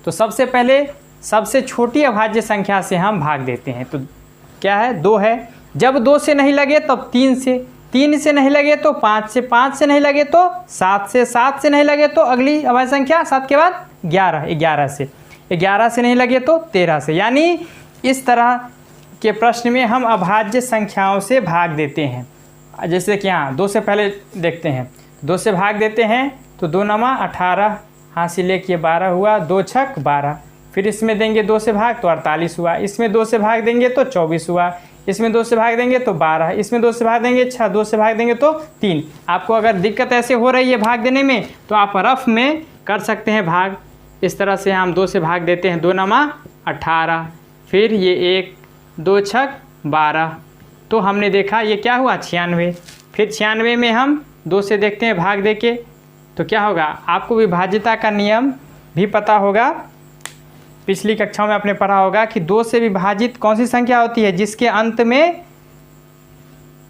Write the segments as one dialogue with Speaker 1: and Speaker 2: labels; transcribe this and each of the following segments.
Speaker 1: तो सबसे पहले सबसे छोटी अभाज्य संख्या से हम भाग देते हैं। तो क्या है, 2 है। जब 2 से नहीं लगे तब 3 से, 3 से नहीं लगे तो 5 से, 5 से नहीं लगे तो 7 से, 7 से नहीं लगे तो अगली अभाज्य संख्या 7 के बाद 11, 11 से, 11 से नहीं लगे तो 13 से। यानी इस तरह के प्रश्न में हम अभाज्य संख्याओं से भाग देते हैं। जैसे कि यहाँ 2 से पहले देखते हैं, 2 से भाग देते हैं तो 2 नमा 18, हाँ से लेके 12 हुआ, 2 छक 12। फिर इसमें देंगे 2 से भाग तो 48 हुआ, इसमें 2 से भाग देंगे तो 24 हुआ, इसमें 2 से भाग देंगे तो 12, इसमें 2 से भाग देंगे 6, 2 से भाग देंगे तो 3। आपको अगर दिक्कत ऐसे हो रही है भाग देने में तो आप रफ में कर सकते हैं भाग। इस तरह से हम 2 से भाग देते हैं, 2 नमा 18, फिर ये 1, 2 छक 12, तो हमने देखा ये क्या हुआ 96। फिर 96 में हम 2 से देखते हैं भाग दे के तो क्या होगा। आपको विभाज्यता का नियम भी पता होगा, पिछली कक्षाओं में आपने पढ़ा होगा कि 2 से विभाजित कौन सी संख्या होती है, जिसके अंत में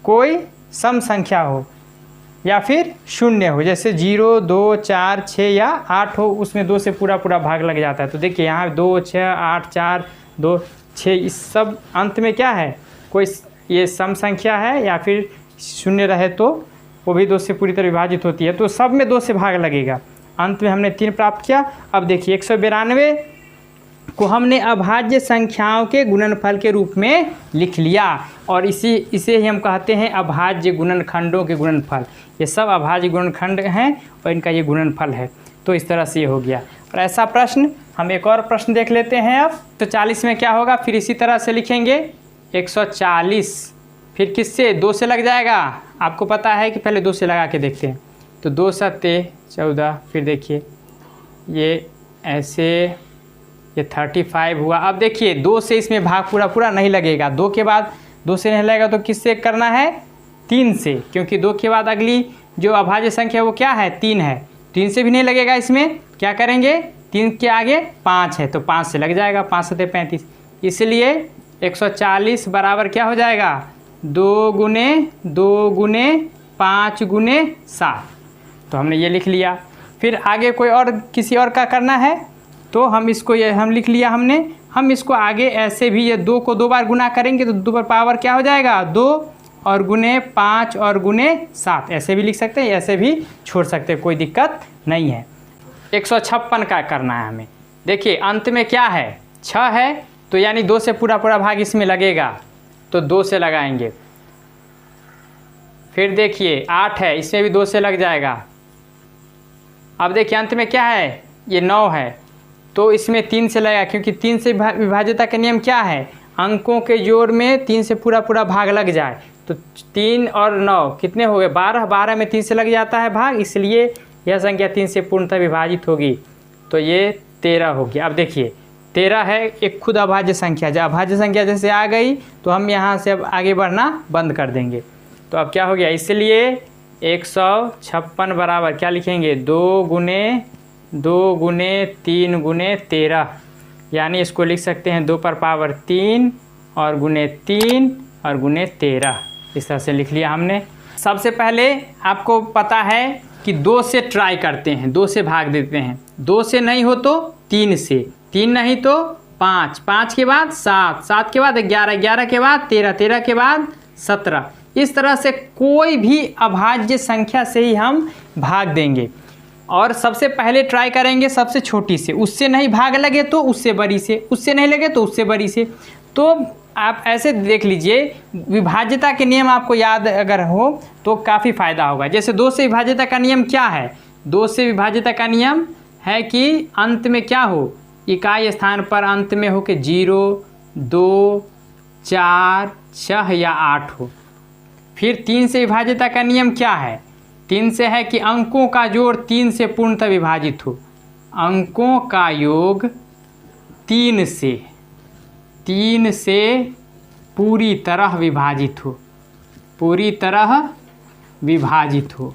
Speaker 1: कोई सम संख्या हो या फिर शून्य हो, जैसे 0, 2, 4, 6 या 8 हो, उसमें 2 से पूरा भाग लग जाता है। तो देखिए यहाँ 2, 6, 8, 4, 2, 6, इस सब अंत में क्या है, कोई ये सम संख्या है या फिर शून्य रहे तो वो भी 2 से पूरी तरह विभाजित होती है। तो सब में 2 से भाग लगेगा। अंत में हमने 3 प्राप्त किया। अब देखिए 192 को हमने अभाज्य संख्याओं के गुणनफल के रूप में लिख लिया और इसे ही हम कहते हैं अभाज्य गुणनखंडों के गुणनफल। ये सब अभाज्य गुणनखंड हैं और इनका ये गुणनफल है। तो इस तरह से ये हो गया। और ऐसा प्रश्न हम एक और प्रश्न देख लेते हैं। अब तो 40 में क्या होगा, फिर इसी तरह से लिखेंगे 140, फिर किससे 2 से लग जाएगा। आपको पता है कि पहले 2 से लगा के देखते हैं। तो 2 सत्ते 14, फिर देखिए ये ऐसे, ये 35 हुआ। अब देखिए 2 से इसमें भाग पूरा नहीं लगेगा। 2 के बाद 2 से नहीं लगेगा तो किससे करना है, 3 से, क्योंकि 2 के बाद अगली जो अभाज्य संख्या वो क्या है, 3 है। 3 से भी नहीं लगेगा। इसमें क्या करेंगे, 3 के आगे 5 है तो 5 से लग जाएगा, 5 सत्ते 35। इसलिए 140 बराबर क्या हो जाएगा, 2 गुने 2 गुने 5 गुने 7। तो हमने ये लिख लिया। फिर आगे कोई और किसी और का करना है तो हम इसको ये हम लिख लिया हमने। हम इसको आगे ऐसे भी ये 2 को 2 बार गुना करेंगे तो 2 पर पावर क्या हो जाएगा, 2 और गुने 5 और गुने 7। ऐसे भी लिख सकते हैं, ऐसे भी छोड़ सकते हैं, कोई दिक्कत नहीं है। 156 का करना है हमें। देखिए अंत में क्या है, 6 है, तो यानी 2 से पूरा भाग इसमें लगेगा तो 2 से लगाएंगे। फिर देखिए 8 है, इसमें भी 2 से लग जाएगा। अब देखिए अंत में क्या है, ये 9 है तो इसमें 3 से लगेगा, क्योंकि 3 से विभाज्यता का नियम क्या है, अंकों के जोड़ में 3 से पूरा भाग लग जाए। तो 3 और 9 कितने हो गए, 12, 12 में 3 से लग जाता है भाग, इसलिए यह संख्या 3 से पूर्णतः विभाजित होगी। तो ये 13 हो गया। अब देखिए 13 है एक खुद अभाज्य संख्या। जब अभाज्य संख्या जैसे आ गई तो हम यहाँ से अब आगे बढ़ना बंद कर देंगे। तो अब क्या हो गया, इसलिए 156 बराबर क्या लिखेंगे, 2 गुने 3 गुने 13, यानी इसको लिख सकते हैं 2 पर पावर 3 और गुने 3 और गुने 13। इस तरह से लिख लिया हमने। सबसे पहले आपको पता है कि 2 से ट्राई करते हैं, 2 से भाग देते हैं। 2 से नहीं हो तो 3 से, 3 नहीं तो 5, 5 के बाद 7, 7 के बाद 11, 11 के बाद 13, 13 के बाद 17। इस तरह से कोई भी अभाज्य संख्या से ही हम भाग देंगे। और सबसे पहले ट्राई करेंगे सबसे छोटी से, उससे नहीं भाग लगे तो उससे बड़ी से, उससे नहीं लगे तो उससे बड़ी से। तो आप ऐसे देख लीजिए, विभाज्यता के नियम आपको याद अगर हो तो काफ़ी फ़ायदा होगा। जैसे 2 से विभाज्यता का नियम क्या है, 2 से विभाज्यता का नियम है कि अंत में क्या हो, इकाई स्थान पर अंत में हो कि 0, 2, 4, 6 या 8 हो। फिर 3 से विभाज्यता का नियम क्या है, 3 से है कि अंकों का जोड़ 3 से पूर्णतः विभाजित हो। अंकों का योग 3 से पूरी तरह विभाजित हो, पूरी तरह विभाजित हो।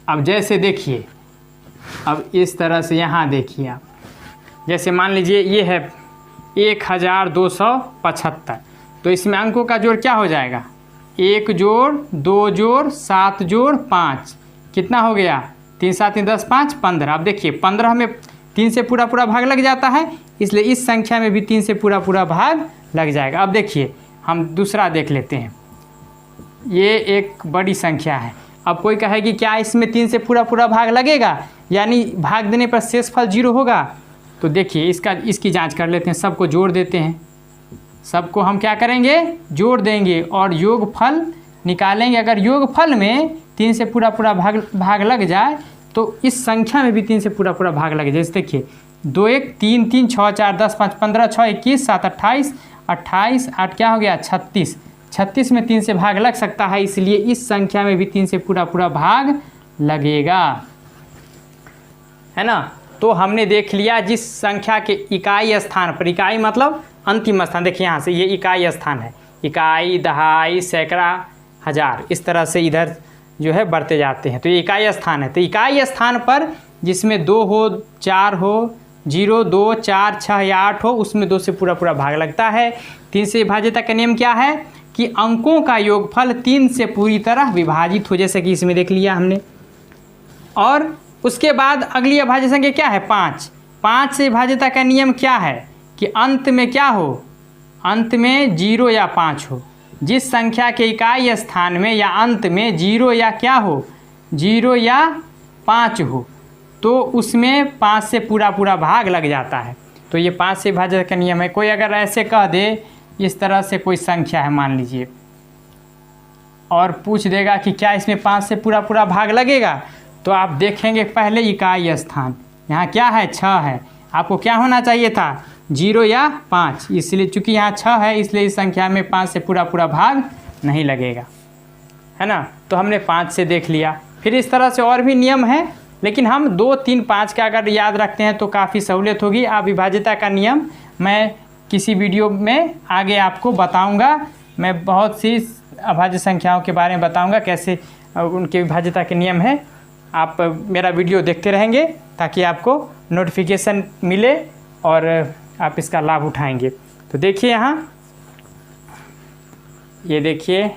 Speaker 1: अब जैसे देखिए, अब इस तरह से यहाँ देखिए आप, जैसे मान लीजिए ये है 1275, तो इसमें अंकों का जोड़ क्या हो जाएगा, 1 जोड़ 2 जोड़ 7 जोड़ 5, कितना हो गया 3 7 3 10 5 15। अब देखिए 15 में 3 से पूरा पूरा भाग लग जाता है, इसलिए इस संख्या में भी 3 से पूरा पूरा भाग लग जाएगा। अब देखिए हम दूसरा देख लेते हैं। ये एक बड़ी संख्या है। अब कोई कहे कि क्या इसमें 3 से पूरा पूरा भाग लगेगा, यानी भाग देने पर शेषफल 0 होगा? तो देखिए इसकी जांच कर लेते हैं। सबको जोड़ देते हैं, सबको हम क्या करेंगे, जोड़ देंगे और योगफल निकालेंगे। अगर योगफल में 3 से पूरा पूरा भाग लग जाए तो इस संख्या में भी 3 से पूरा पूरा भाग लग जाए। जैसे देखिए 2 1 3 3 6 4 10 5 15 6 21 7 28 28 8 क्या हो गया 36। 36 में 3 से भाग लग सकता है, इसलिए इस संख्या में भी 3 से पूरा पूरा भाग लगेगा, है ना। तो हमने देख लिया जिस संख्या के इकाई स्थान पर, इकाई मतलब अंतिम स्थान, देखिए यहाँ से ये इकाई स्थान है, इकाई दहाई सैकड़ा हज़ार, इस तरह से इधर जो है बढ़ते जाते हैं। तो ये इकाई स्थान है। तो इकाई स्थान पर जिसमें 2 हो 4 हो 0 2 4 6 या 8 हो, उसमें 2 से पूरा पूरा भाग लगता है। 3 से विभाज्यता का नियम क्या है कि अंकों का योगफल 3 से पूरी तरह विभाजित हो, जैसे कि इसमें देख लिया हमने। और उसके बाद अगली अभाज्य संख्या क्या है 5। 5 से विभाज्यता का नियम क्या है कि अंत में क्या हो, अंत में 0 या 5 हो। जिस संख्या के इकाई स्थान में या अंत में 0 या क्या हो, 0 या 5 हो, तो उसमें 5 से पूरा पूरा भाग लग जाता है। तो ये 5 से विभाज्यता का नियम है। कोई अगर ऐसे कह दे, इस तरह से कोई संख्या है मान लीजिए, और पूछ देगा कि क्या इसमें 5 से पूरा पूरा भाग लगेगा, तो आप देखेंगे पहले इकाई स्थान, यहाँ क्या है 6 है, आपको क्या होना चाहिए था 0 या 5, इसलिए चूंकि यहाँ 6 है इसलिए इस संख्या में 5 से पूरा पूरा भाग नहीं लगेगा, है ना। तो हमने 5 से देख लिया। फिर इस तरह से और भी नियम है, लेकिन हम 2 3 5 का अगर याद रखते हैं तो काफ़ी सहूलियत होगी। आप विभाज्यता का नियम मैं किसी वीडियो में आगे आपको बताऊंगा। मैं बहुत सी अभाज्य संख्याओं के बारे में बताऊंगा, कैसे उनके विभाज्यता के नियम है। आप मेरा वीडियो देखते रहेंगे ताकि आपको नोटिफिकेशन मिले और आप इसका लाभ उठाएंगे। तो देखिए यहाँ, ये देखिए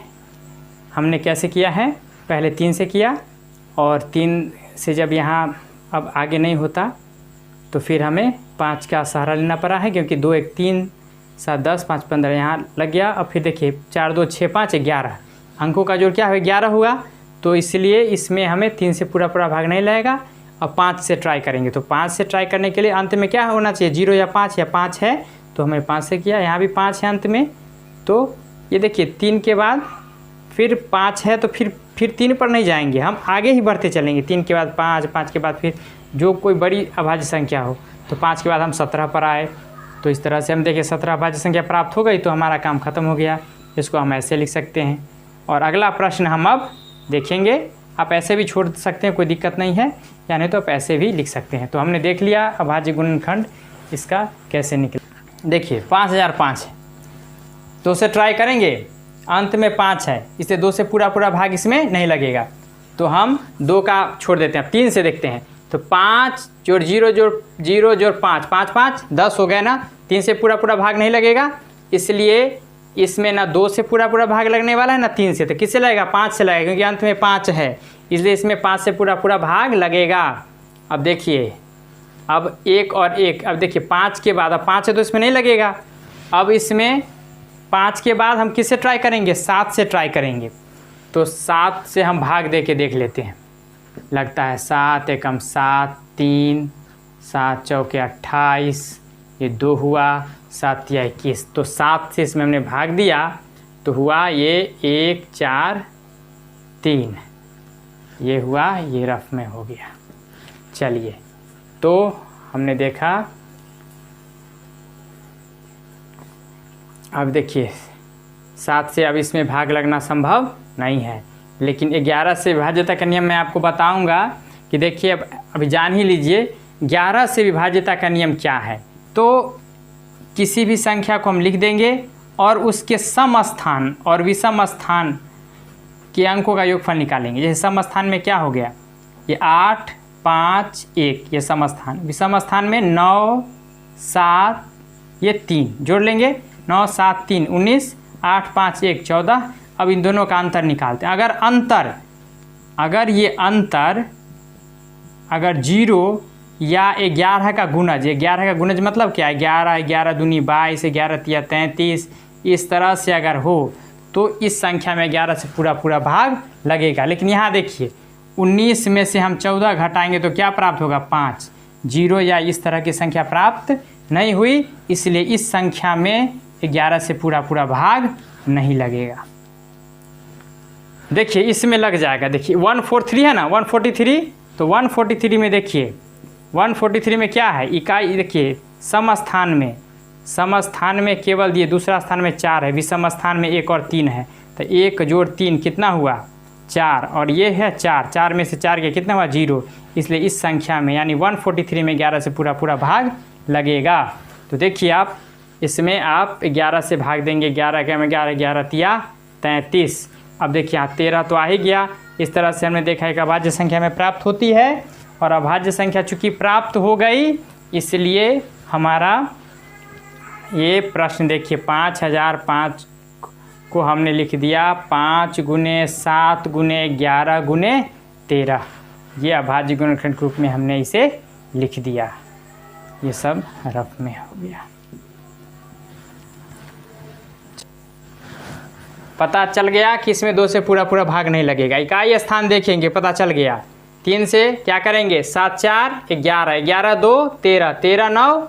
Speaker 1: हमने कैसे किया है, पहले 3 से किया और 3 से जब यहाँ अब आगे नहीं होता तो फिर हमें 5 का सहारा लेना पड़ा है, क्योंकि 2 1 3 7 10 5 15 यहाँ लग गया। अब फिर देखिए 4 2 6 5 11 अंकों का जोड़ क्या है 11 हुआ, तो इसलिए इसमें हमें 3 से पूरा पूरा भाग नहीं लगेगा। अब 5 से ट्राई करेंगे, तो 5 से ट्राई करने के लिए अंत में क्या होना चाहिए 0 या 5, या 5 है तो हमें 5 से किया, यहाँ भी 5 है अंत में। तो ये देखिए 3 के बाद फिर 5 है, तो फिर 3 पर नहीं जाएंगे, हम आगे ही बढ़ते चलेंगे। 3 के बाद 5, 5 के बाद फिर जो कोई बड़ी अभाज्य संख्या हो, तो 5 के बाद हम 17 पर आए। तो इस तरह से हम देखिए 17 अभाज्य संख्या प्राप्त हो गई, तो हमारा काम ख़त्म हो गया। इसको हम ऐसे लिख सकते हैं। और अगला प्रश्न हम अब देखेंगे। आप ऐसे भी छोड़ सकते हैं, कोई दिक्कत नहीं है, या नहीं तो आप ऐसे भी लिख सकते हैं। तो हमने देख लिया अभाज्य गुणनखंड इसका कैसे निकले। देखिए 5005 है, 2 से ट्राई करेंगे, अंत में 5 है, इसलिए 2 से पूरा पूरा भाग इसमें नहीं लगेगा, तो हम 2 का छोड़ देते हैं। 3 से देखते हैं, तो 5 जोड़ 0 जोड़ 0 जोड़ 5 5 5 10 हो गया ना। 3 से पूरा पूरा भाग नहीं लगेगा, इसलिए इसमें ना 2 से पूरा पूरा भाग लगने वाला है ना 3 से, तो किससे लगेगा 5 से लगेगा, क्योंकि अंत में 5 है, इसलिए इसमें 5 से पूरा पूरा भाग लगेगा। अब देखिए, अब 1 और 1, अब देखिए 5 के बाद, अब 5 है तो इसमें नहीं लगेगा। अब इसमें 5 के बाद हम किससे ट्राई करेंगे 7 से ट्राई करेंगे। तो 7 से हम भाग दे के देख लेते हैं, लगता है 7 एकम 7 3 7 चौके 28, ये 2 हुआ, 7 या 21, तो 7 से इसमें हमने भाग दिया तो हुआ ये 1 4 3, ये हुआ, ये रफ में हो गया। चलिए, तो हमने देखा। अब देखिए 7 से अब इसमें भाग लगना संभव नहीं है, लेकिन 11 से विभाज्यता का नियम मैं आपको बताऊंगा कि देखिए अब अभी जान ही लीजिए 11 से विभाज्यता का नियम क्या है। तो किसी भी संख्या को हम लिख देंगे और उसके सम स्थान और विषम स्थान के अंकों का योगफल निकालेंगे। जैसे सम स्थान में क्या हो गया, ये 8 5 1, ये सम स्थान। विषम स्थान में 9 7, ये 3 जोड़ लेंगे, 9 7 3 19, 8 5 1 14। अब इन दोनों का अंतर निकालते हैं। अगर ये अंतर अगर 0 या 11 का गुणज, 11 का गुणज मतलब क्या है, 11, 11 दूनी 22, 11 तिया 33, इस तरह से अगर हो तो इस संख्या में 11 से पूरा पूरा भाग लगेगा। लेकिन यहाँ देखिए 19 में से हम 14 घटाएंगे तो क्या प्राप्त होगा, 5। 0 या इस तरह की संख्या प्राप्त नहीं हुई, इसलिए इस संख्या में 11 से पूरा पूरा भाग नहीं लगेगा। देखिए इसमें लग जाएगा, देखिए 143 है ना, 143, तो 143 में देखिए 143 में क्या है, इकाई देखिए सम स्थान में केवल ये दूसरा स्थान में 4 है, विषम स्थान में 1 और 3 है, तो 1 जोड़ 3 कितना हुआ, 4, और ये है 4, 4 में से 4 के कितना हुआ, 0, इसलिए इस संख्या में यानी 143 में 11 से पूरा पूरा भाग लगेगा। तो देखिए आप इसमें आप 11 से भाग देंगे, 11 के में 11, 11 तिया 33। अब देखिए यहाँ 13 तो आ ही गया। इस तरह से हमने देखा एक अभाज्य संख्या में प्राप्त होती है, और अभाज्य संख्या चूँकि प्राप्त हो गई इसलिए हमारा ये प्रश्न देखिए 5005 को हमने लिख दिया 5 × 7 × 11 × 13, ये अभाज्य गुणनखंड के रूप में हमने इसे लिख दिया। ये सब रफ में हो गया। पता चल गया कि इसमें 2 से पूरा पूरा भाग नहीं लगेगा। इकाई स्थान देखेंगे, पता चल गया। 3 से क्या करेंगे, 7 4 11, 11 2 13, 13 9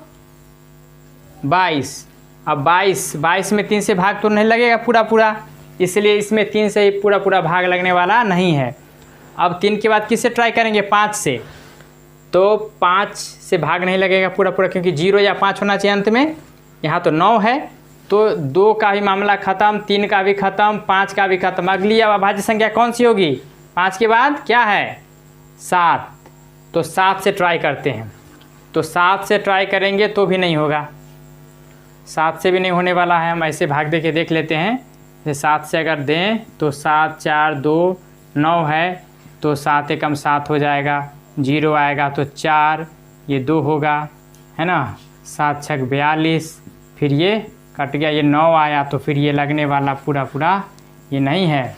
Speaker 1: 22। अब 22 में 3 से भाग तो नहीं लगेगा पूरा पूरा, इसलिए इसमें 3 से ही पूरा पूरा भाग लगने वाला नहीं है। अब 3 के बाद किससे ट्राई करेंगे, 5 से, तो 5 से भाग नहीं लगेगा पूरा पूरा, क्योंकि 0 या 5 होना चाहिए अंत में। यहाँ तो 9 है, तो 2 का भी मामला ख़त्म, 3 का भी ख़त्म, 5 का भी ख़त्म। अगली अब अभाज्य संख्या कौन सी होगी, 5 के बाद क्या है, 7, तो 7 से ट्राई करते हैं। तो 7 से ट्राई करेंगे तो भी नहीं होगा, 7 से भी नहीं होने वाला है। हम ऐसे भाग दे के देख लेते हैं। जैसे 7 से अगर दें तो 7 4 2 9 है, तो 7 एकम 7 हो जाएगा, 0 आएगा तो 4, ये 2 होगा, है ना, 7 6 42, फिर ये कट गया, ये 9 आया, तो फिर ये लगने वाला पूरा पूरा ये नहीं है।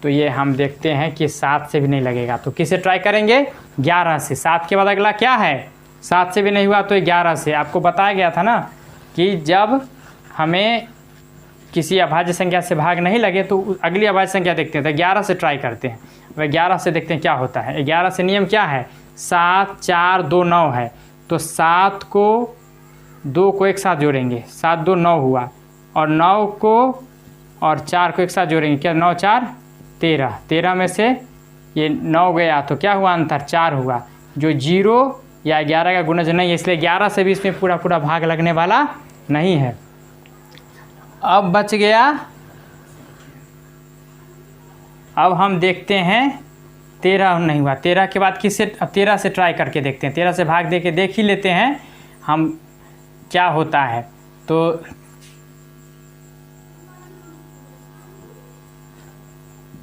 Speaker 1: तो ये हम देखते हैं कि 7 से भी नहीं लगेगा, तो किसे ट्राई करेंगे, 11 से। 7 के बाद अगला क्या है, 7 से भी नहीं हुआ तो 11 से। आपको बताया गया था ना कि जब हमें किसी अभाज्य संख्या से भाग नहीं लगे तो अगली अभाज्य संख्या देखते हैं, तो 11 से ट्राई करते हैं। वह 11 से देखते हैं क्या होता है। 11 से नियम क्या है, 7 4 2 9 है, तो 7 को 2 को एक साथ जोड़ेंगे, 7 2 9 हुआ, और 9 को और 4 को एक साथ जोड़ेंगे, क्या 9 4 13, 13 में से ये 9 गया तो क्या हुआ, अंतर 4 हुआ, जो 0 या 11 का गुणज नहीं है, इसलिए 11 से भी इसमें पूरा पूरा भाग लगने वाला नहीं है। अब बच गया, अब हम देखते हैं 13 नहीं हुआ, 13 के बाद किससे, 13 से ट्राई करके देखते हैं, 13 से भाग दे के देख ही लेते हैं हम क्या होता है। तो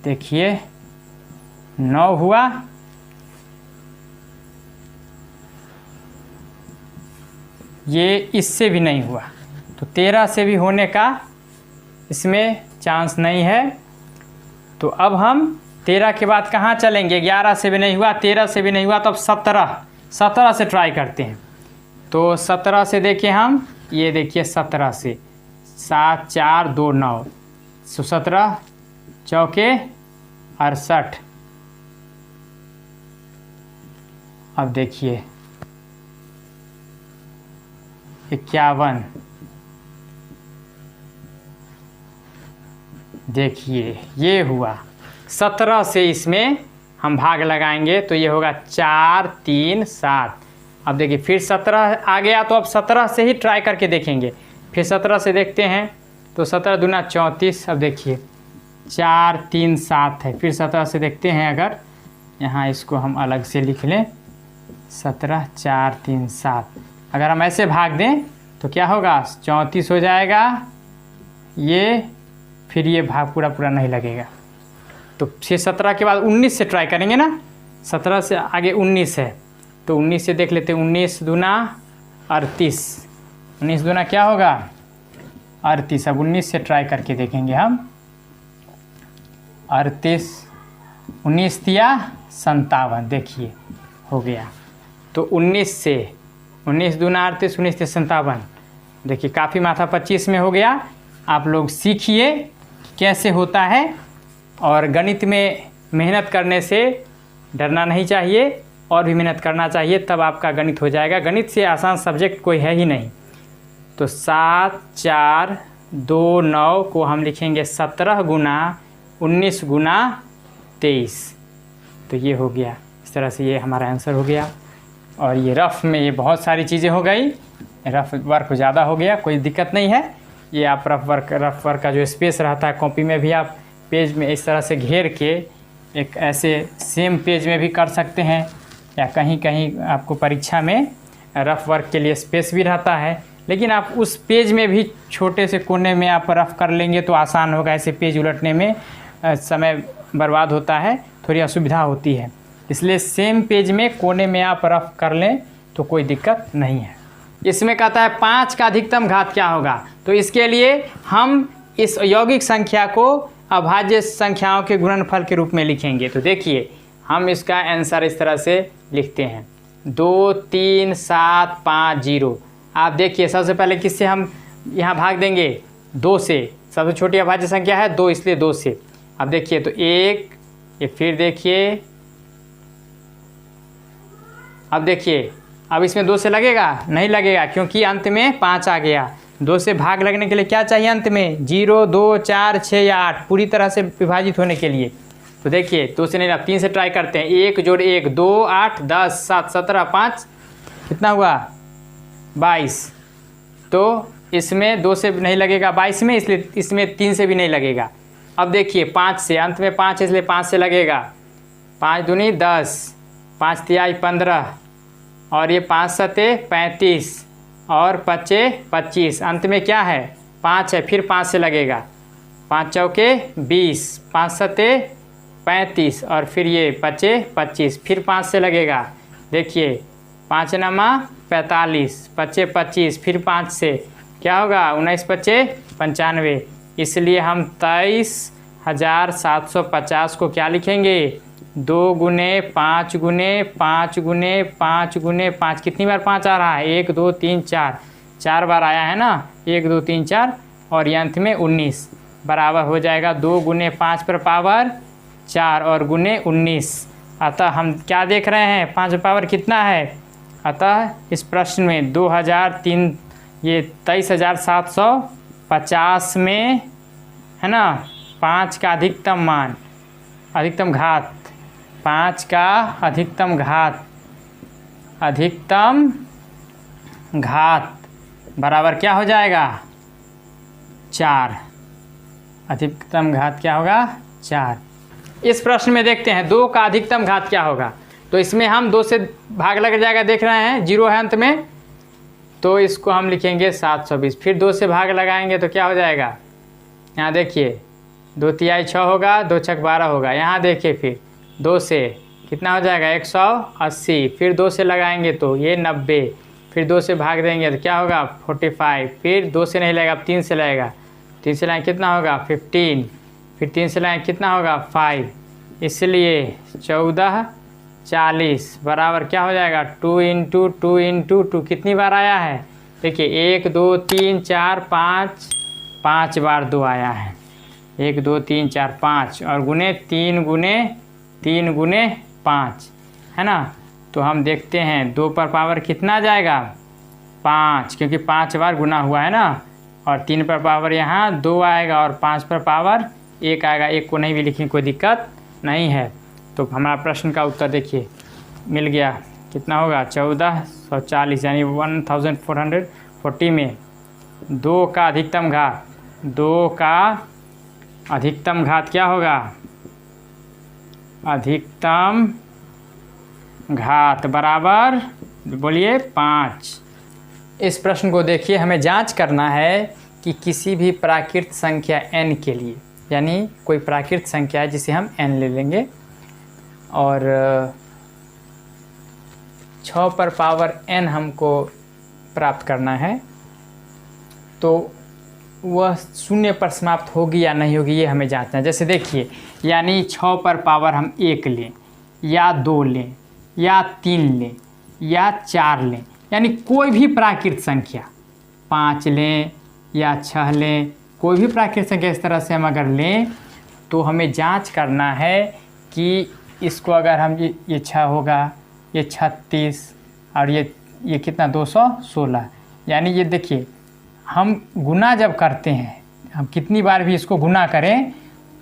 Speaker 1: देखिए 9 हुआ, ये इससे भी नहीं हुआ, तो 13 से भी होने का इसमें चांस नहीं है। तो अब हम 13 के बाद कहाँ चलेंगे, 11 से भी नहीं हुआ, 13 से भी नहीं हुआ, तो अब 17 से ट्राई करते हैं। तो 17 से देखिए हम, ये देखिए 17 से 7 4 2 9, 17 चौके 68। अब देखिए 51, देखिए ये हुआ। 17 से इसमें हम भाग लगाएंगे तो ये होगा 4 3 7। अब देखिए फिर 17 आ गया, तो अब 17 से ही ट्राई करके देखेंगे। फिर 17 से देखते हैं, तो 17 दूना 34। अब देखिए 4 3 7 है, फिर 17 से देखते हैं, अगर यहाँ इसको हम अलग से लिख लें, 17 4 3 7, अगर हम ऐसे भाग दें तो क्या होगा, 34 हो जाएगा ये, फिर ये भाग पूरा पूरा नहीं लगेगा। तो फिर 17 के बाद 19 से ट्राई करेंगे ना, 17 से आगे 19 है, तो 19 से देख लेते हैं। 19 दूना 38, 19 दूना क्या होगा, 38। अब 19 से ट्राई करके देखेंगे हम, 38 19 तिया 57, देखिए हो गया। तो 19 से 19 दूना 38, 19 से 57। देखिए काफ़ी माथा 25 में हो गया। आप लोग सीखिए कैसे होता है, और गणित में मेहनत करने से डरना नहीं चाहिए और भी मेहनत करना चाहिए, तब आपका गणित हो जाएगा। गणित से आसान सब्जेक्ट कोई है ही नहीं। तो 7 4 2 9 को हम लिखेंगे 17 गुना 19 गुना 23। तो ये हो गया, इस तरह से ये हमारा आंसर हो गया। और ये रफ़ में ये बहुत सारी चीज़ें हो गई, रफ़ वर्क ज़्यादा हो गया, कोई दिक्कत नहीं है। ये आप रफ़ वर्क का जो स्पेस रहता है कॉपी में भी आप पेज में इस तरह से घेर के एक ऐसे सेम पेज में भी कर सकते हैं, या कहीं कहीं आपको परीक्षा में रफ़ वर्क के लिए स्पेस भी रहता है, लेकिन आप उस पेज में भी छोटे से कोने में आप रफ़ कर लेंगे तो आसान होगा। ऐसे पेज उलटने में समय बर्बाद होता है, थोड़ी असुविधा होती है, इसलिए सेम पेज में कोने में आप रफ़ कर लें तो कोई दिक्कत नहीं है। इसमें कहता है 5 का अधिकतम घात क्या होगा। तो इसके लिए हम इस यौगिक संख्या को अभाज्य संख्याओं के गुणनफल के रूप में लिखेंगे। तो देखिए हम इसका आंसर इस तरह से लिखते हैं 2 3 7 5 0। आप देखिए सबसे पहले किससे हम यहाँ भाग देंगे, 2 से। सबसे छोटी अभाज्य संख्या है 2, इसलिए 2 से। अब देखिए तो 1, ये फिर देखिए, अब देखिए अब इसमें 2 से लगेगा, नहीं लगेगा क्योंकि अंत में 5 आ गया। 2 से भाग लगने के लिए क्या चाहिए अंत में, 0 2 4 6 या 8 पूरी तरह से विभाजित होने के लिए। तो देखिए 2 से नहीं, अब 3 से ट्राई करते हैं। 1 जोड़ 1 2 8 10 7 17 5 कितना हुआ 22। तो इसमें 2 से नहीं लगेगा 22 में, इसलिए इसमें 3 से भी नहीं लगेगा। अब देखिए 5 से, अंत में 5 है इसलिए 5 से लगेगा। 5 दूनी 10, 5 तिहाई 15, और ये 5 सते 35 और 5 25। अंत में क्या है 5 है, फिर 5 से लगेगा। 5 चौके 20, 5 सते 35 और फिर ये 5 25, फिर 5 से लगेगा। देखिए 5 नमा 45, 5 25, फिर 5 से क्या होगा 19 5 95। इसलिए हम 23,750 को क्या लिखेंगे, 2 गुने 5 गुने 5 गुने 5 गुने 5। कितनी बार 5 आ रहा है, 1 2 3 4, 4 बार आया है ना, 1 2 3 4, और ये अंत में 19 बराबर हो जाएगा 2 गुने 5 पर पावर 4 और गुने 19। अतः हम क्या देख रहे हैं 5 पर पावर कितना है। अतः इस प्रश्न में 23,750 में है ना 5 का अधिकतम मान, अधिकतम घात, 5 का अधिकतम घात बराबर क्या हो जाएगा 4। अधिकतम घात क्या होगा 4। इस प्रश्न में देखते हैं 2 का अधिकतम घात क्या होगा। तो इसमें हम 2 से भाग लग जाएगा, देख रहे हैं 0 है अंत में, तो इसको हम लिखेंगे 720। फिर 2 से भाग लगाएंगे तो क्या हो जाएगा, यहाँ देखिए 2 तिहाई 6 होगा, 2 छक 12 होगा। यहाँ देखिए फिर 2 से कितना हो जाएगा 180, फिर 2 से लगाएंगे तो ये 90, फिर 2 से भाग देंगे तो क्या होगा 45, फिर 2 से नहीं लगेगा, अब 3 से लगेगा, 3 से लाएँ कितना होगा 15, फिर 3 से लाएँ कितना होगा 5, इसलिए 14 40 बराबर क्या हो जाएगा 2 × 2 × 2। कितनी बार आया है, देखिए 1 2 3 4 5, 5 बार 2 आया है, 1 2 3 4 5, और गुने 3 गुने 5 है ना। तो हम देखते हैं 2 पर पावर कितना जाएगा 5, क्योंकि 5 बार गुना हुआ है ना, और 3 पर पावर यहाँ 2 आएगा, और 5 पर पावर 1 आएगा। 1 को नहीं भी लिखें कोई दिक्कत नहीं है। तो हमारा प्रश्न का उत्तर देखिए मिल गया, कितना होगा 1440, यानी 1440 में 2 का अधिकतम घात, 2 का अधिकतम घात क्या होगा, अधिकतम घात बराबर बोलिए 5। इस प्रश्न को देखिए, हमें जांच करना है कि किसी भी प्राकृत संख्या n के लिए, यानी कोई प्राकृत संख्या है जिसे हम n ले लेंगे, और 6 पर पावर n हमको प्राप्त करना है, तो वह 0 पर समाप्त होगी या नहीं होगी ये हमें जांचना है। जैसे देखिए, यानी 6 पर पावर हम 1 लें या 2 लें या 3 लें या 4 लें, यानी कोई भी प्राकृत संख्या 5 लें या 6 लें, कोई भी प्राकृत संख्या इस तरह से हम अगर लें तो हमें जांच करना है कि इसको अगर हम ये 6 होगा, ये 36 और ये कितना 216, यानी ये देखिए हम गुना जब करते हैं, हम कितनी बार भी इसको गुना करें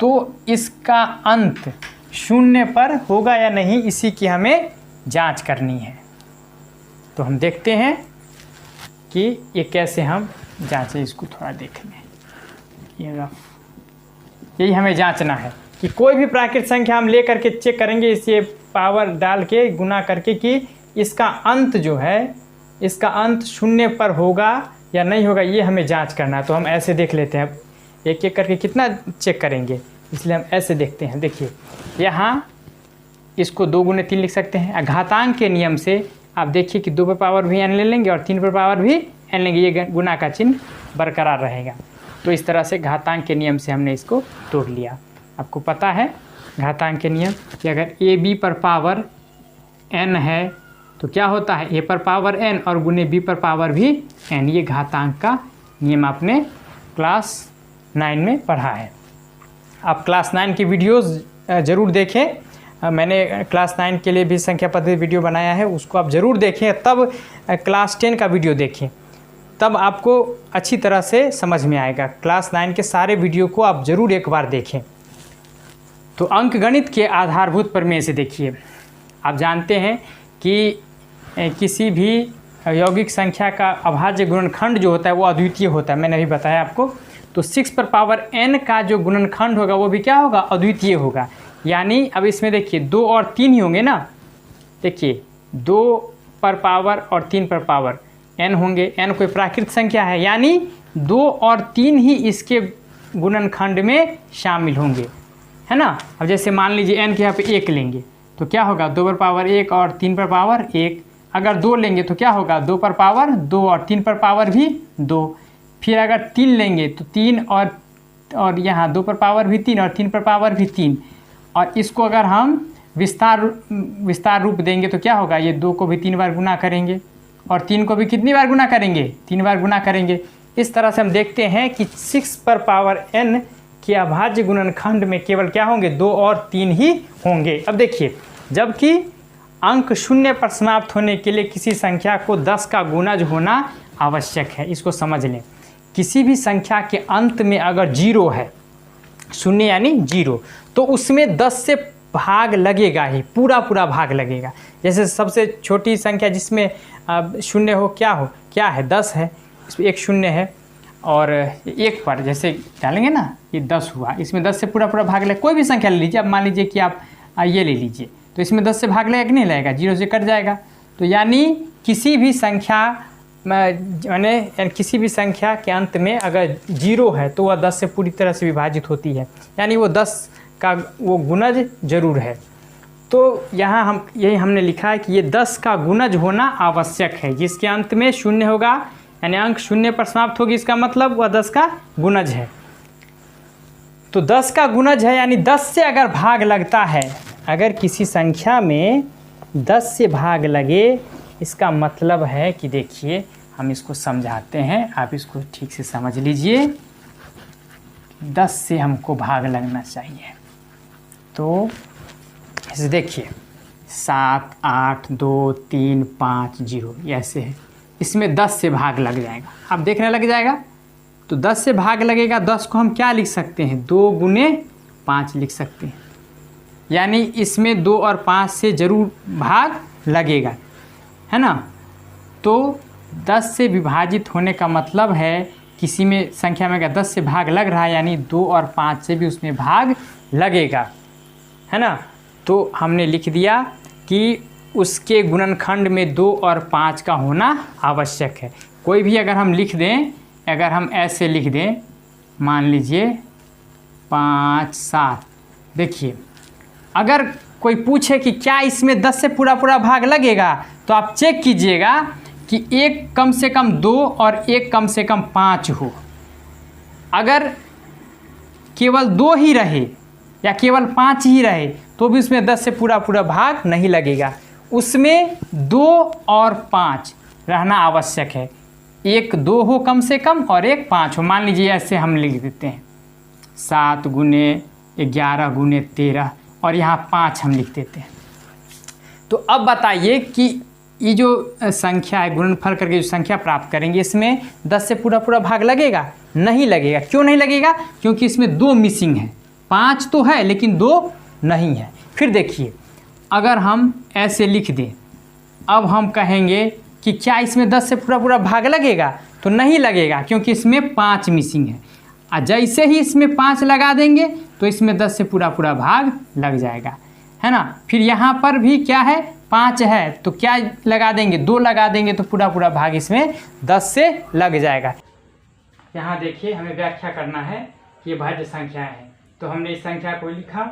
Speaker 1: तो इसका अंत 0 पर होगा या नहीं, इसी की हमें जांच करनी है। तो हम देखते हैं कि ये कैसे हम जांचें, इसको थोड़ा देख लें। ये रफ, यही हमें जांचना है कि कोई भी प्राकृत संख्या हम ले करके चेक करेंगे, इसे पावर डाल के गुना करके कि इसका अंत जो है, इसका अंत 0 पर होगा या नहीं होगा, ये हमें जांच करना है। तो हम ऐसे देख लेते हैं, एक एक करके कितना चेक करेंगे, इसलिए हम ऐसे देखते हैं। देखिए यहाँ इसको 2 गुने 3 लिख सकते हैं। घातांक के नियम से आप देखिए कि 2 पर पावर भी n ले लेंगे और 3 पर पावर भी n लेंगे, ये गुना का चिन्ह बरकरार रहेगा। तो इस तरह से घातांक के नियम से हमने इसको तोड़ लिया। आपको पता है घातांक के नियम कि अगर ab पर पावर n है तो क्या होता है, a पर पावर n और गुने b पर पावर भी n। ये घातांक का नियम आपने क्लास 9 में पढ़ा है। आप क्लास 9 की वीडियोस ज़रूर देखें, मैंने क्लास 9 के लिए भी संख्या पद्धति वीडियो बनाया है, उसको आप ज़रूर देखें। तब क्लास 10 का वीडियो देखें, तब आपको अच्छी तरह से समझ में आएगा। क्लास 9 के सारे वीडियो को आप ज़रूर एक बार देखें। तो अंकगणित के आधारभूत प्रमेय से देखिए, आप जानते हैं कि किसी भी यौगिक संख्या का अभाज्य गुणनखंड जो होता है वो अद्वितीय होता है, मैंने अभी बताया आपको। तो 6 पर पावर n का जो गुणनखंड होगा वो भी क्या होगा, अद्वितीय होगा। यानी अब इसमें देखिए 2 और 3 ही होंगे ना, देखिए 2 पर पावर और 3 पर पावर n होंगे, n कोई प्राकृत संख्या है, यानी 2 और 3 ही इसके गुणनखंड में शामिल होंगे, है ना। अब जैसे मान लीजिए n के यहाँ पे 1 लेंगे तो क्या होगा, 2 पर पावर 1 और 3 पर पावर 1। अगर 2 लेंगे तो क्या होगा, 2 पर पावर 2 और 3 पर पावर भी 2। फिर अगर 3 लेंगे तो 3 और यहाँ 2 पर पावर भी 3 और 3 पर पावर भी 3। और इसको अगर हम विस्तार रूप देंगे तो क्या होगा, ये 2 को भी 3 बार गुना करेंगे और 3 को भी कितनी बार गुना करेंगे, 3 बार गुना करेंगे। इस तरह से हम देखते हैं कि 6 पर पावर n के अभाज्य गुणनखंड में केवल क्या होंगे, 2 और 3 ही होंगे। अब देखिए, जबकि अंक 0 पर समाप्त होने के लिए किसी संख्या को 10 का गुणज होना आवश्यक है। इसको समझ लें, किसी भी संख्या के अंत में अगर 0 है, 0 यानी 0, तो उसमें 10 से भाग लगेगा ही, पूरा भाग लगेगा। जैसे सबसे छोटी संख्या जिसमें 0 हो, क्या है 10 है, इसमें एक 0 है और 1 पर जैसे डालेंगे ना, ये 10 हुआ, इसमें 10 से पूरा भाग लगेगा। कोई भी संख्या ले लीजिए, अब मान लीजिए कि आप ये ले लीजिए, तो इसमें 10 से भाग लगेगा कि नहीं लगेगा, 0 से कट जाएगा। तो यानी किसी भी संख्या किसी भी संख्या के अंत में अगर 0 है तो वह 10 से पूरी तरह से विभाजित होती है, यानी वो 10 का वो गुणज जरूर है। तो यहाँ हमने लिखा है कि ये 10 का गुणज होना आवश्यक है, जिसके अंत में 0 होगा, यानी अंक 0 पर समाप्त होगी, इसका मतलब वह 10 का गुणज है। तो 10 का गुणज है, यानी 10 से अगर भाग लगता है, अगर किसी संख्या में 10 से भाग लगे, इसका मतलब है कि देखिए हम इसको समझाते हैं, आप इसको ठीक से समझ लीजिए। 10 से हमको भाग लगना चाहिए, तो इसे देखिए 7 8 2 3 5 0 ऐसे है, इसमें 10 से भाग लग जाएगा, आप देखने लग जाएगा। तो 10 से भाग लगेगा, 10 को हम क्या लिख सकते हैं, 2 गुने 5 लिख सकते हैं, यानी इसमें 2 और 5 से ज़रूर भाग लगेगा, है ना। तो 10 से विभाजित होने का मतलब है किसी में संख्या में अगर 10 से भाग लग रहा है, यानी 2 और 5 से भी उसमें भाग लगेगा, है ना। तो हमने लिख दिया कि उसके गुणनखंड में 2 और 5 का होना आवश्यक है। कोई भी अगर हम लिख दें, अगर हम ऐसे लिख दें, मान लीजिए 5 7, देखिए अगर कोई पूछे कि क्या इसमें 10 से पूरा भाग लगेगा, तो आप चेक कीजिएगा कि एक कम से कम 2 और एक कम से कम 5 हो। अगर केवल 2 ही रहे या केवल 5 ही रहे तो भी उसमें 10 से पूरा भाग नहीं लगेगा। उसमें 2 और 5 रहना आवश्यक है। एक 2 हो कम से कम और एक 5 हो। मान लीजिए ऐसे हम लिख देते हैं 7 गुने 11 गुने 13 और यहाँ 5 हम लिख देते हैं। तो अब बताइए कि ये जो संख्या है गुणनफल करके जो संख्या प्राप्त करेंगे इसमें 10 से पूरा पूरा भाग लगेगा? नहीं लगेगा। क्यों नहीं लगेगा? क्योंकि इसमें 2 मिसिंग है। 5 तो है लेकिन 2 नहीं है। फिर देखिए अगर हम ऐसे लिख दें, अब हम कहेंगे कि क्या इसमें 10 से पूरा पूरा भाग लगेगा? तो नहीं लगेगा क्योंकि इसमें 5 मिसिंग है। और जैसे ही इसमें 5 लगा देंगे तो इसमें 10 से पूरा पूरा भाग लग जाएगा, है ना। फिर यहाँ पर भी क्या है? 5 है तो क्या लगा देंगे? 2 लगा देंगे तो पूरा पूरा भाग इसमें 10 से लग जाएगा। यहाँ देखिए हमें व्याख्या करना है कि ये भाज्य संख्याएं हैं। तो हमने इस संख्या को लिखा,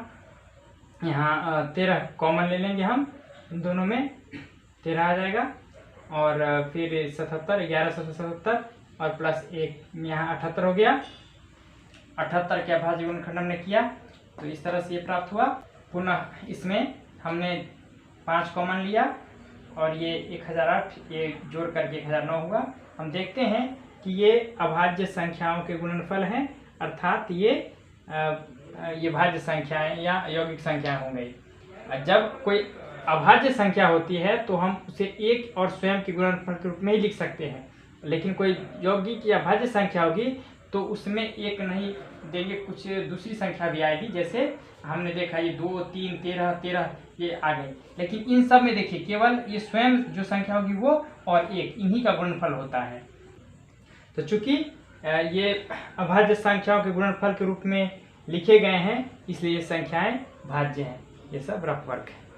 Speaker 1: यहाँ 13 कॉमन ले लेंगे हम, इन दोनों में 13 आ जाएगा और फिर 77 1177 और प्लस 1 यहाँ 78 हो गया। 78 के अभाज्य गुणनखंड हमने किया तो इस तरह से ये प्राप्त हुआ। पुनः इसमें हमने 5 कॉमन लिया और ये 1008 ये जोड़ करके 1009 हुआ। हम देखते हैं कि ये अभाज्य संख्याओं के गुणनफल हैं, अर्थात ये भाज्य संख्याएं या यौगिक संख्याएं हो गई। जब कोई अभाज्य संख्या होती है तो हम उसे एक और स्वयं के गुणनफल के रूप में ही लिख सकते हैं, लेकिन कोई यौगिक या अभाज्य संख्या होगी तो उसमें एक नहीं देंगे, कुछ दूसरी संख्या भी आएगी। जैसे हमने देखा ये 2 3 13 13 ये आ गई, लेकिन इन सब में देखिए केवल ये स्वयं जो संख्या होगी वो और एक, इन्हीं का गुणनफल होता है। तो चूंकि ये अभाज्य संख्याओं के गुणनफल के रूप में लिखे गए हैं इसलिए ये संख्याएं भाज्य हैं। ये सब रफ वर्क है।